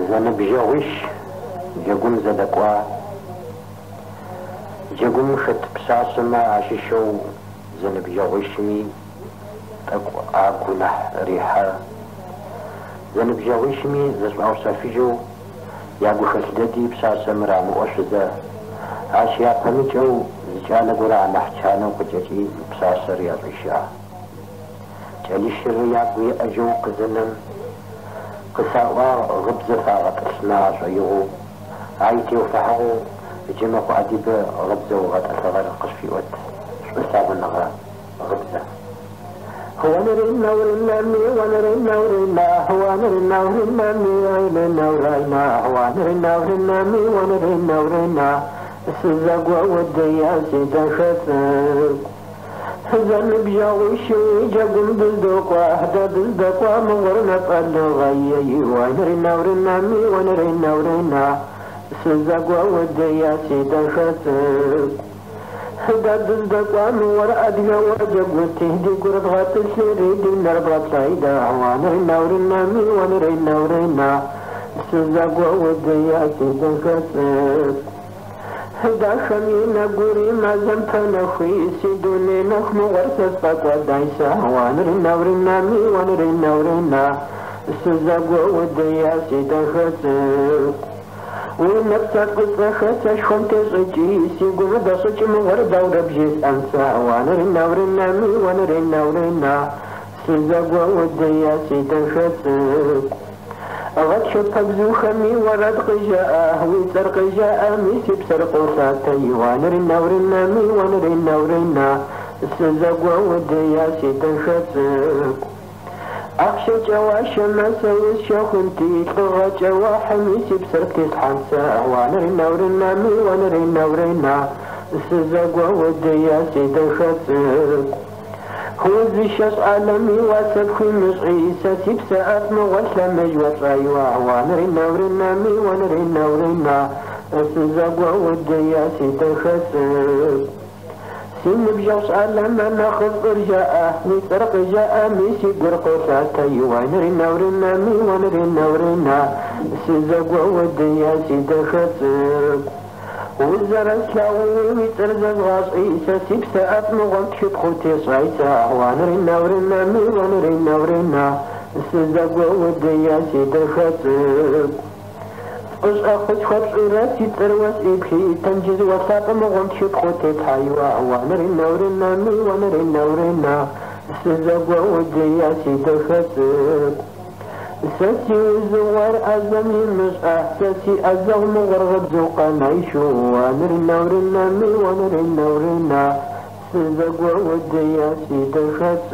زنبجوش جاكم زدقوا جاكم شت بساسما عششو زنبجوشمي تقوا كنا ريحة زنبجوشمي زسمعو سافيجو ياقو خلدتي بساسم رامو أشدا عشيا فمجو زجانا قرا محجانا قجتي بساسر يا رشا جالي الشرياق ويأجو قزنم قساوا غبز فاغت اسماع شيغو عايتي وفحغو جمق عديب غبز وغت أثغر قشفيوت شبساب النغا غبزة هو نرنا ورنامي ونرنا ورنا هو نرنا ورنامي ورنا ورنا هو نرنا ورنامي ونرنا ورنا السزاق وديا سيدا خطر زنب جاوشي جاقم بلدقوا اهدا بلدقوا مغرنا قد غيي ونرنا ورنامي ونرنا ورنا السزاق وديا سيدا خطر هدا بلدقوا مغر ادنا وجبوتي دي قرد غاتل سيريدي نربط سايدا ونرنا ورنامي ونرنا ورنا السزاق وديا سيدا خطر هدا خمينا قوري ما زمتنا خويسي دوني نخم غرسة فاقوى دايسا ونرنا ورنا مي ونرنا ورنا السزاق ودياسي دخسك ونفسك قصة خسش خمتي صجيسي قوم دصج مغر دور بجيس أنسا ونرنا ورنا مي ونرنا ورنا السزاق ودياسي دخسك أغد شطب زوخمي ورد قجاء ويسر قجاء ميسي بسرق وساتي ونرنا ورنا مي ونرنا ورنا السزاق ودياسي دخسك أخشى جواش ما سويس شاخنتي لغة جواح ميسي بسرق تسحنسا ونرنا ورنا مي ونرنا ورنا السزاق ودياسي دخسك هو زيشاس عالمي واسبخي مصعيسة سيبساءات مغسى مجوة أيوة ونرنا ورنا مي ونرنا ورنا السزاق ودياسي دخسك سين بجوس عالما ناخذ رجاءه نسرق جاء ميسي قرقوساتي ونرنا ورنا مي ونرنا ورنا السزاق ودياسي دخسك وزر سلاوي ويترزق غاصيسة سيبساءات مغلط شبخوتي صعيسة ونرنا ورنا مي ونرنا ورنا السزاق ودياسي دخسك قص أخذ خبص راسي تروس إبخي تنجز وساق مغلط شبخوتي تحيوة ونرنا ورنا مي ونرنا ورنا السزاق ودياسي دخسك ساسي وزوار أزمي مسأح ساسي أزغم غرغب زوقا نعيشو ونرنا ورنا مي ونرنا ورنا سزاق ودياسي دخسك